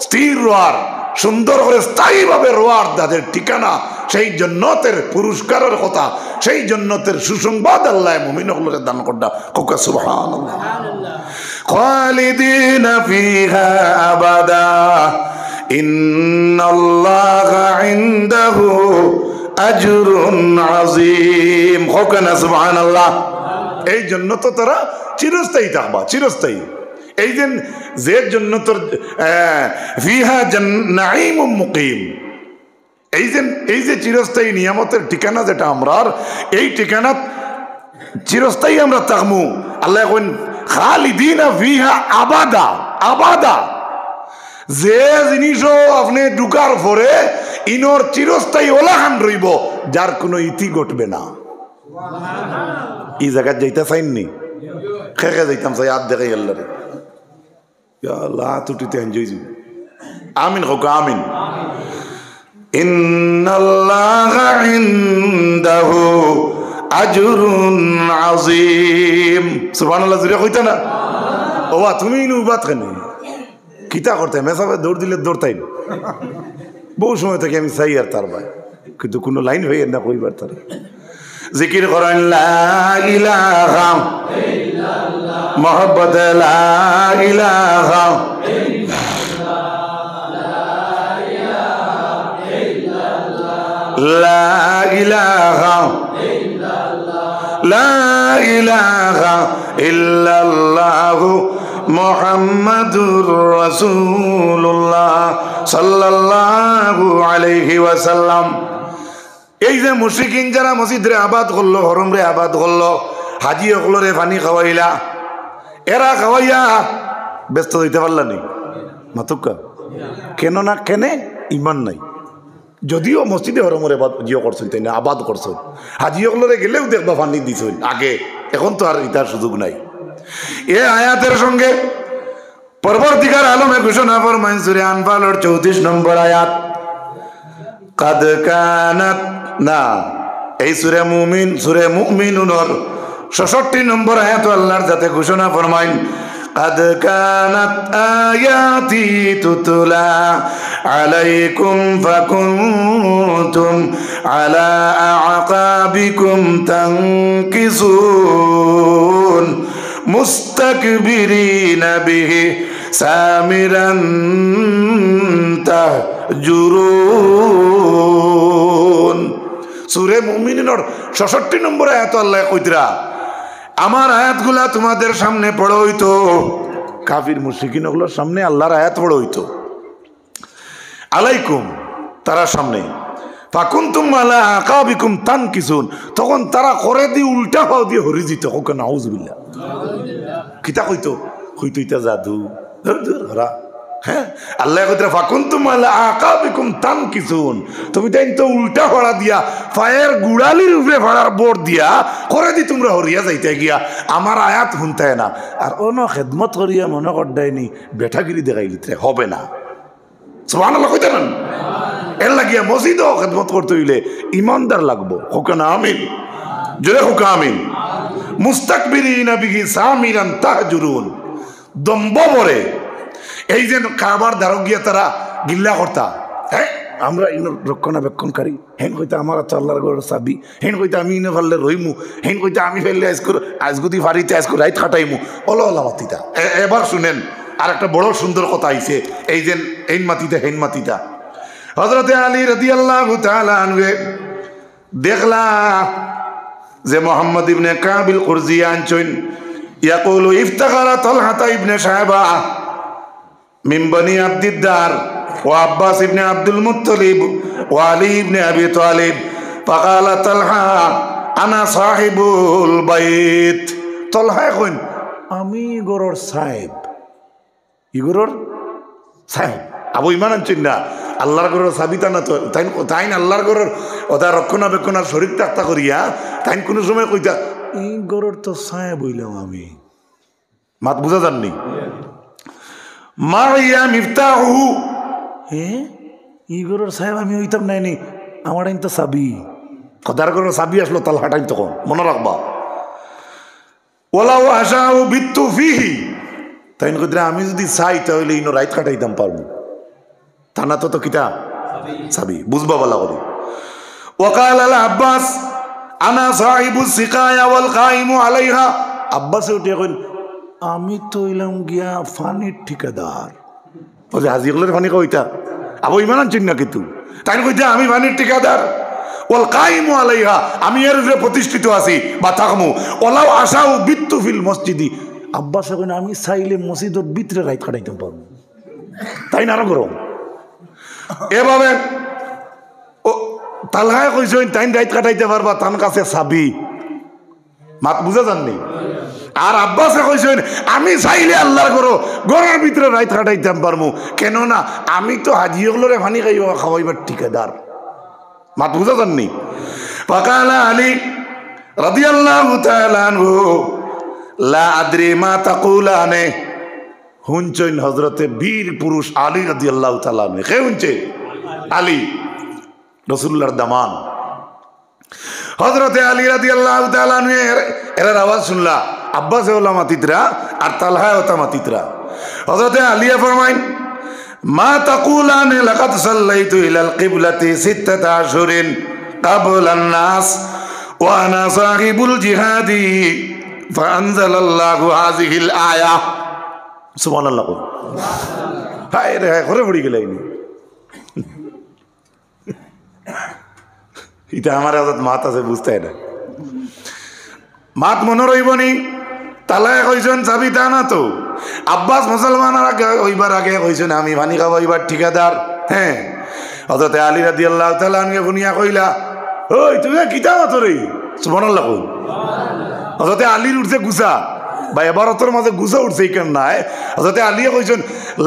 স্থির রোয়ার, সুন্দর করে স্থায়ীভাবে রোয়ার তাদের ঠিকানা, সেই জান্নাতের পুরস্কারের কথা, সেই জান্নাতের সুসংবাদ আল্লাহ মুমিনগুলোকে দান করদা। কোকা সুবহানাল্লাহ। খালিদিনা ফিহা আবাদা ইন্নাল্লাহা ইনদাহু আজরুন আযীম। কোকা সুবহানাল্লাহ। এই জন্য তো তারা চিরস্থায়ী থাকবা, চিরস্থায়ী। এই যে জন্য তোর ফিহা নাঈমুম মুকিম, এই যে চিরস্থায়ী নিয়ামতের ঠিকানা যেটা আমরার, এই ঠিকানা চিরস্থায়ী আমরা থাকমু। আল্লাহ এখন খালিদিনা ফিহা আবাদা, আবাদা, যে জিনিসও আপনি ঢুকার পরে ইনর চিরস্থায়ী ওলাহান রইব, যার কোনো ইতি ঘটবে না। এই জায়গায় যাইতে চাইননি, খেয়ে যাইতাম চাই, আর দেখাই আল্লাহ রে আল্লাহ তুটিতে এনজয়। আমিন হোক আমিন। ইন্নাল্লাহা ইনদাহু আজরুন আযীম। সুবহানাল্লাহ জুড়ে কইতা না ও বা তুমি নুবাত কেন কিতা করতে মেসাবে দৌড় দিলে দৌড়তাই বহু সময় থেকে আমি চাই আর তার ভাই কিন্তু কোনো লাইন হয়ে না কইবার তার জিকির করেন লা ইলাহা ইল্লাল্লাহ মুহাম্মদ লা ইলাহা লা ইলাহা লা ইলাহা ইল্লাল্লাহ মুহাম্মাদুর রাসূলুল্লাহ সাল্লাল্লাহু আলাইহি ওয়াসাল্লাম। এই যে মুশরিকিন যারা মসজিদে আবাদ করলো, হরমরে আবাদ করলো, হাজি হকলরে পানি খাওয়াইলা, এরা খাওয়াইয়া ব্যস্ত হইতে পারলা নি মাতুকা কেন না কেনে ইমান নাই। যদিও মসজিদে হরমরে জিও করছেন তাই না আবাদ করছেন, হাজি হকলরে গেলেও দেখবা পানি দিছেন আগে, এখন তো আর ইতার সুযোগ নাই। এ আয়াতের সঙ্গে পরবর্তীকার আলমে ঘোষণা ফরমাইন সূরা আনফালের 34 নম্বর আয়াত, কাদ কানাত না এই সূরা মুমিনুনের 66 নম্বর আয়াত আল্লাহর যাতে ঘোষণা ফরমাইন, قد كانت آياتي تتلى عليكم فكنتم على أعقابكم تنكصون مستكبرين به سامرا تهجرون। সূরা মুমিনুনের 66 নম্বর আয়াত আল্লাহ কইতরা আমার আয়াতগুলা তোমাদের সামনে পড়ো হইতো, কাফির মুশরিকিন ওগুলোর সামনে আল্লাহর আয়াত পড়ো হইতো, আলাইকুম তারা সামনে, ফাকুনতুম আলা আকাবিকুম তানকিসুন তখন তারা করে দিয়ে উল্টা পাও দিয়ে হরি দিত, হোক নাউজুবিল্লাহ কিতা কইতো হইতো ইতা জাদু হরা। হ্যাঁ আল্লাহ কইতরা ফাকুনতুম আলা আকাবিকুম তানকিসুন, তুমি তাই তো উল্টা ফাড়া দিয়া ফায়ের গুড়ালির উপরে ফাড়ার বোর্ড দিয়া করে দি তোমরা হরিয়া যাইতে গিয়া আমার আয়াত শুনতে না আর অন্য খেদমত করিয়া মনে করদায়নি বেঠাগিরি দেখাইলিতে হবে না। সুবহানাল্লাহ কইতে না এর লাগিয়া মসজিদও খেদমত করতে হইলে ইমানদার লাগবো, হোক না আমিন জোরে হোক আমিন। মুস্তাকবিরিনা বিহি সামিরান তাহজুরুন, দম্ব ভরে এই যে কাবার দ্বারক গিয়া তারা গিল্লা করতা, হ্যাঁ আমরা ইন রক্ষণাবেক্ষণকারী, হেন কইতে আমার আল্লাহর ঘরের চাবি, হেন কইতে আমি ইনে ফারলে রইমু, হেন কইতে আমি ফেললে আজগুদি ফারিতে আজকে রাইত খাটাইমু, ওলা ওলা মাতিতা। এবার শুনেন আর একটা বড় সুন্দর কথা আইছে, এই যে হেন মাতিতা হেন মাতিতা হযরতে আলী রাদিয়াল্লাহু তাআলা আনহু দেখলা যে মুহাম্মদ ইবনে কাবিল কুরজি আনছেন ইয়াকুলু ইফতাখারা তালহা ইবনে শায়বা মিন বনি আব্দিদ্দার ওয়া আব্বাস ইবনে আব্দুল মুত্তালিব ওয়া আলী ইবনে আবি তালিব ফাকালা তালহা আনা সাহিবুল বাইত। তালহা কইন আমি গরর সাহেব, ইগরর সাহেব আবু ইমান আনছেন না আল্লাহর ঘরের সাবিতা না তো তাই আল্লাহর ঘরের ওটা রক্ষণাবেক্ষণার শরীর তাক্তা করিয়া তাই কোনো সময় কইতা এই ঘরের তো সাহেব হইলাম আমি, মাত বুঝা যাননি মারিয়া মিফতাহু, হ্যাঁ ই ঘরের সাহেব আমি হইতাম নাইনি আমার আইন তো সাবি, খোদার ঘরের সাবি আসলো তালহাটাইন তখন মনে রাখবা। ওলাও আশাউ বিত্তু ফিহি, তাই কইরা আমি যদি চাই তাহলে ইনো রাইত কাটাইতাম পারবো, থানা তো কিতা সাবি বুঝবা বলা করি। ওয়াকাল আল আব্বাস আনা সাহিবুস সিকায়া ওয়াল কাইমু আলাইহা, আব্বাসে উঠে কইন আমি তো হইলাম গিয়া ফানির ঠিকাদার, বলে হাজিগুলোর ফানি কইতা আবু ইমান আনছেন না কিন্তু তাই কইতা আমি ফানির ঠিকাদার, ওয়াল কাইমু আলাইহা আমি এর উপরে প্রতিষ্ঠিত আছি বা থাকমু, ওলাও আশাউ বিত্তু ফিল মসজিদি, আব্বাসে কইন আমি চাইলে মসজিদের ভিতরে রাইত কাটাইতাম পারবো, তাই না আরো গরম এভাবে ও তালহায় কইছেন তাই রাইত কাটাইতে পারবা তার কাছে চাবি, মাত বুঝা যাননি। আর আব্বাসে কইছেন আমি চাইলে আল্লাহর ঘরের ভিতরে রাইত কাটাইতাম পারবো, কেননা আমি তো হাজিগুলোরে পানি খাওয়াইবার ঠিকাদার, মাত বুঝা যাননি। ফাকালা আলী রাদিয়াল্লাহু তাআলা আনহু লা আদরি মা তাকুলানে, হুনছেন হযরতে বীর পুরুষ আলী রাদিয়াল্লাহু তাআলা আনহু, কে হুনছে আলী রাসূলুল্লাহর দামান। হযরতে আলী রাদিয়াল্লাহু তাআলা আনহু এর আওয়াজ শুনলা, আব্বাস ওলা মাতিতরা আর তালহা ওতা মাতিতরা। হযরতে আলী ফরমাইন, মা তাকুলান লাকাদ সাল্লাইতু ইলাল কিবলাতি সিত্তাতা আশহুরিন ক্বাবলান নাস ওয়া আনা সাহিবুল জিহাদি ফাআনজালাল্লাহু হাযিহিল আয়া। সুবহানাল্লাহ। হায় রে হায়, ঘরে পড়ি গেলাইনি। এটা আমার আজাদ মাত আছে, বুঝতে না মাত মনে রইবনি। তালায় কইছেন চাবি তা না তো। আব্বাস মুসলমানের আগে ওইবার আগে কইছেন আমি ভানি খাবো ওইবার ঠিকাদার। হ্যাঁ, হযরতে আলী রাদিয়াল্লাহু তাআলা আনহু শুনিয়া কইলা, ওই তুমি কিতা মাতো রে? সুবহানাল্লাহ। হযরতে আলীর উঠছে গুসা, বা এবার তোর মাঝে গুসা উঠছে কেন নাই? হযরতে আলী কইছেন,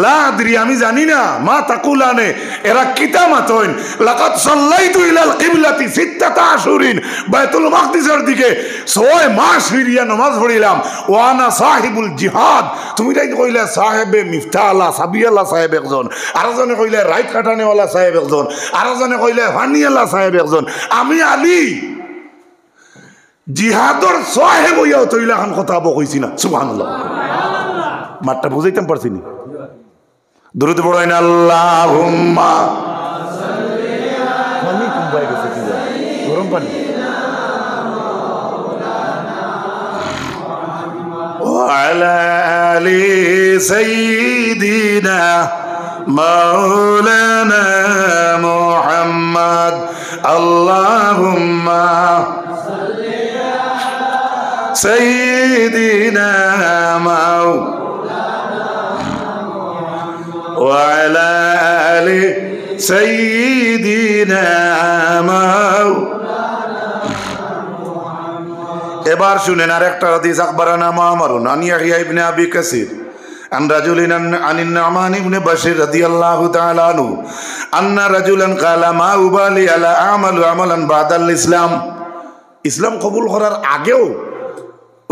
লা আদরি, আমি জানি না। মা তাকুলানে, এরা কিতা মাতইন? লাকাদ সাল্লাইতু ইলাল কিবলাতি সিত্তাতা আশহুরিন, বাইতুল মাকদিসের দিকে 6 মাস ফিরিয়া নামাজ পড়িলাম। ওয়া আনা সাহিবুল জিহাদ, তুমি তাই কইলা সাহেবে মিফতাহ আল্লাহ সাবিয়াল্লাহ সাহেব একজন, আরেকজনে কইলা রাইট কাটানেওয়ালা সাহেব একজন, আরেকজনে কইলা ফানিয়াল্লাহ সাহেব একজন। আমি আলী জিহাদর সাহেব হইয়াও তৈলা খান কথা কইছি না। সুবহানাল্লাহ। মাঠটা বুঝাইতাম পারছি নি? দরুদ পড়েন আল্লাহুম্মা পানি কুম্বাই গেছে, কি গরম পানি। ওয়া আলা আলি সাইয়্যিদিনা মাওলানা মুহাম্মদ আল্লাহুম্মা سيدنا وعلى آل سيدنا এবার শুনেন আরেকটা হাদিস। আখবারানা মা'মারুন আন ইয়াহইয়া ইবনে আবি কাসির আন রাজুলিন আনিন নু'মান ইবনে বাশির রাদিয়াল্লাহু তাআলা আনহু আন্না রাজুলান ক্বালা মা উবালি আলা আমালু আমালান বাদাল ইসলাম। ইসলাম কবুল করার আগেও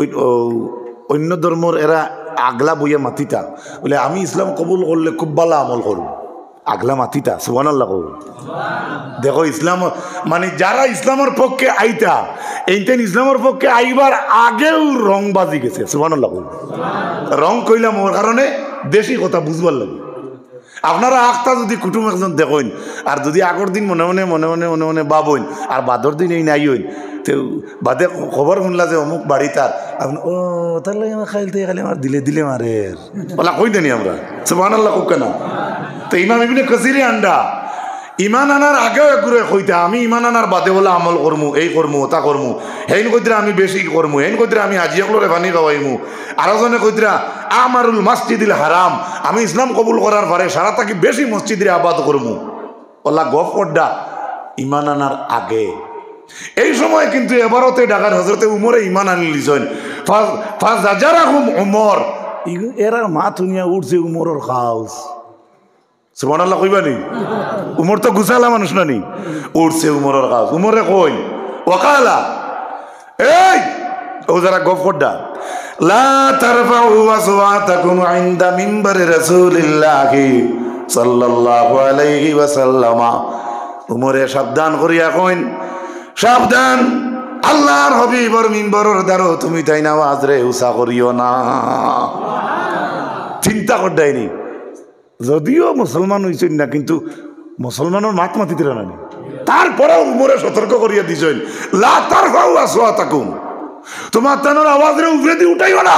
ওই অন্য ধর্মর এরা আগলা বইয়া মাতিতা বলে, আমি ইসলাম কবুল করলে খুব ভালো আমল করব। আগলা মাতিতা। সুবহানাল্লাহ। দেখো ইসলাম মানে যারা ইসলামের পক্ষে আইতা, এইটাই ইসলামের পক্ষে আইবার আগেও রং বাজি গেছে। সুবহানাল্লাহ। রং কইলাম ওর কারণে দেশি কথা বুঝবার লাগে। আপনারা আখতা যদি কুটুম একজন দেখেন, আর যদি আগর দিন মনে মনে মনে মনে মনে মনে ভাবেন, আর বাদর দিন এই নাই হইন, তো বাদে খবর শুনলা যে অমুক বাড়ি তার, আপনি ও তাহলে আমার খাইলতে খালি আমার দিলে দিলে মারের ওলা কই দেনি আমরা। সুবহানাল্লাহ। খুব কেন তো ইমাম ইবনে কাসিরে আন্ডা ইমান আনার আগেও একগুড়ে কইতা, আমি ইমান আনার বাদে বলে আমল করমু, এই করমু ওটা করমু, হেন কইতরা আমি বেশি করমু, হেন কইতরা আমি হাজিয়াগুলোরে পানি খাওয়াইমু, আরেকজনে কইতরা আমারুল মসজিদিল হারাম, আমি ইসলাম কবুল করার পরে সারা থাকি বেশি মসজিদে আবাদ করমু। ওলা গফ করডা ইমান আনার আগে। এই সময় কিন্তু এবারতে ঢাকার হজরতে উমরে ইমান আনি লিছেন। ফাজ হাজারাহুম উমর, এরা মা তুনিয়া উঠছে উমরের খাউস। সুবহানাল্লাহ কইবা নি? উমর তো গুছালা মানুষ না নি, উঠছে উমরের খাউস। উমরে কই ওয়াকালা, এই ও যারা গফ করডা, লা তারফাউ আসওয়াতাকুম ইনদা মিম্বারি রাসূলিল্লাহি সাল্লাল্লাহু আলাইহি ওয়াসাল্লাম। উমরে সাবধান করিয়া কইন, সাবধান, আল্লাহর হাবিবর মিম্বরের দ্বারো তুমি তাই না আওয়াজ রে উঁচা করিও না। চিন্তা করদাইনি, যদিও মুসলমান হইছেন না, কিন্তু মুসলমানের মাত মাতিতে না, তারপরেও উমরে সতর্ক করিয়া দিছেন, লা তারফাউ আসওয়াতাকুম, তোমার তানোর আওয়াজ রে উপরে দিয়ে উঠাইও না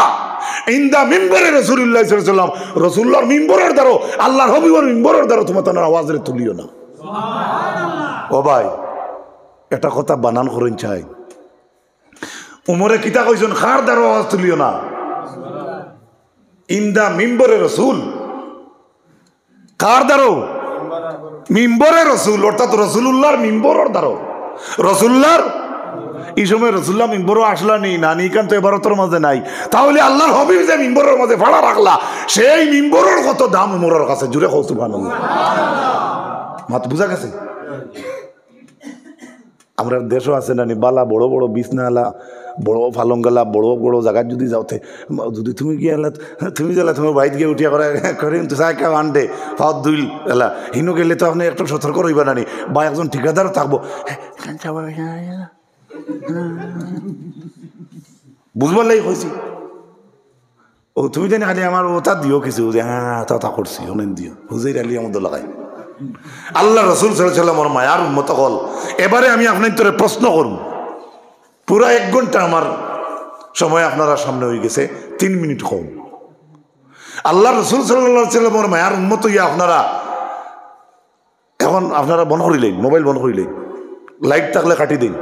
ইনদা মিম্বরে রাসূলুল্লাহ সাল্লাল্লাহু আলাইহি ওয়াসাল্লাম, রাসূলুল্লাহর মিম্বরের দ্বারো, আল্লাহর হাবিবর মিম্বরের দ্বারো তোমার তানোর আওয়াজ রে তুলিও না। সুবহানাল্লাহ। ও ভাই, এটা কথা বানান করেন চাই। উমরে কিতা কইছেন, খার দ্বারা আওয়াজ তুলিও না, ইন্দা মিম্বরে রসুল, কার দ্বারো? মিম্বরে রসুল, অর্থাৎ রসুলুল্লাহর মিম্বরের দ্বারো। রসুল্লাহর এই সময় রসুল্লাহ মিম্বরও আসলা নি না, নিকান তো এবার তোর মাঝে নাই, তাহলে আল্লাহর হাবিব যে মিম্বরের মাঝে ভাড়া রাখলা, সেই মিম্বরের কত দাম উমরের কাছে। জুড়ে কও সুবহানাল্লাহ। মাত বুঝা গেছে? আমরা দেশও আছে না বালা বড় বড় বিছনাওয়ালা বড় ফালং গেলা বড় বড় জায়গায় যদি যাওতে যদি তুমি গিয়ে এলা তুমি গেলা তোমার বাড়িতে গিয়ে উঠিয়া করে কিন্তু চাই কেউ আনডে ফাওয়ার দুইল এলা হিনো গেলে তো আপনি একটু সতর্ক রইবা নানি বা একজন ঠিকাদারও থাকবো বুঝবার লাগি হয়েছি ও তুমি জানি খালি আমার ওটা দিও কিছু যে হ্যাঁ তা করছি অনেক দিও হুজের আলী আমাদের লাগাই আল্লাহ রসুল সাল্লাল্লাহু আমার মায়ার উম্মত হল এবারে আমি আপনার তোরে প্রশ্ন করব পুরা 1 ঘন্টা আমার সময় আপনারা সামনে হয়ে গেছে 3 মিনিট কম আল্লাহ রসুল সাল্লাল্লাহু আলাইহি ওয়াসাল্লাম আমার মায়ার উম্মত হইয়া আপনারা এখন আপনারা বন্ধ করিলেন মোবাইল বন্ধ করিলেন লাইট থাকলে কাটি দিন